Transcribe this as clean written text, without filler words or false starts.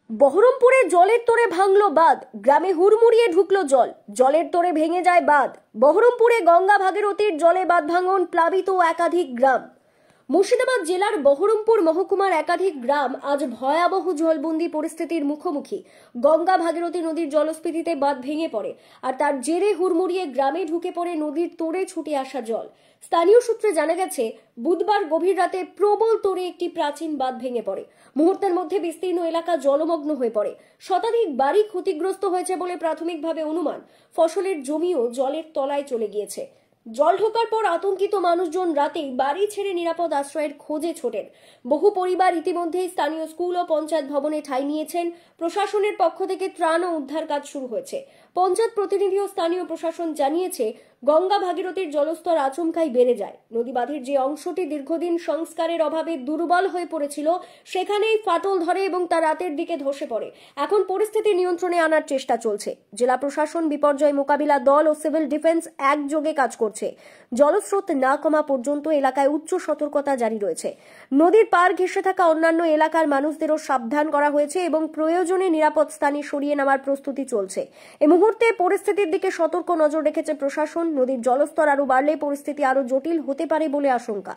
বহরমপুরে জলের তোড়ে ভাঙল বাঁধ, গ্রামে হুড়মুড়িয়ে ঢুকলো জল, জলের তোড়ে ভেঙে যায় বাঁধ। বহরমপুরে গঙ্গা ভাগীরথীর জলে বাঁধ ভাঙন, প্লাবিত একাধিক গ্রাম। মুর্শিদাবাদ জেলার বহরমপুর মহকুমার একাধিক গ্রাম আজ ভয়াবহ জলবন্দি পরিস্থিতির মুখোমুখি। গঙ্গা ভাগীরথী নদীর জলস্ফীতিতে বাঁধ ভেঙে পড়ে, আর তার জেরে হুড়মুড়িয়ে গ্রামে ঢুকে পড়ে নদীর তোড়ে ছুটে আসা জল। স্থানীয় সূত্রে জানা গেছে, বুধবার গভীর রাতে প্রবল তোড়ে একটি প্রাচীন বাঁধ ভেঙে পড়ে। মুহূর্তের মধ্যে বিস্তীর্ণ এলাকা জলমগ্ন হয়ে পড়ে। শতাধিক বাড়ি ক্ষতিগ্রস্ত হয়েছে বলে প্রাথমিকভাবে অনুমান। ফসলের জমিও জলের তলায় চলে গিয়েছে। জল ঢোকার পর আতঙ্কিত মানুষজন রাতেই বাড়ি ছেড়ে নিরাপদ আশ্রয়ের খোঁজে ছোটেন। বহু পরিবার ইতিমধ্যেই স্থানীয় স্কুল ও পঞ্চায়েত ভবনে ঠাঁই নিয়েছেন। প্রশাসনের পক্ষ থেকে ত্রাণ ও উদ্ধার কাজ শুরু হয়েছে। পঞ্চায়েত প্রতিনিধি ও স্থানীয় প্রশাসন জানিয়েছে, গঙ্গা ভাগীরথীর জলস্তর আচমকাই বেড়ে যায়। নদী বাঁধের যে অংশটি দীর্ঘদিন সংস্কারের অভাবে দুর্বল হয়ে পড়েছিল, সেখানেই ফাটল ধরে এবং তা রাতের দিকে ধসে পড়ে। এখন পরিস্থিতি নিয়ন্ত্রণে আনার চেষ্টা চলছে। জেলা প্রশাসন, বিপর্যয় মোকাবিলা দল ও সিভিল ডিফেন্স একযোগে কাজ করছে। জলস্রোত না কমা পর্যন্ত এলাকায় উচ্চ সতর্কতা জারি রয়েছে। নদীর পার ঘেঁষে থাকা অন্যান্য এলাকার মানুষদেরও সাবধান করা হয়েছে এবং প্রয়োজনে নিরাপদ স্থানে সরিয়ে নেওয়ার প্রস্তুতি চলছে। এই মুহূর্তে পরিস্থিতির দিকে সতর্ক নজর রেখেছে প্রশাসন। নদীর জলস্তর আরো বাড়লে পরিস্থিতি আরো জটিল হতে পারে বলে আশঙ্কা।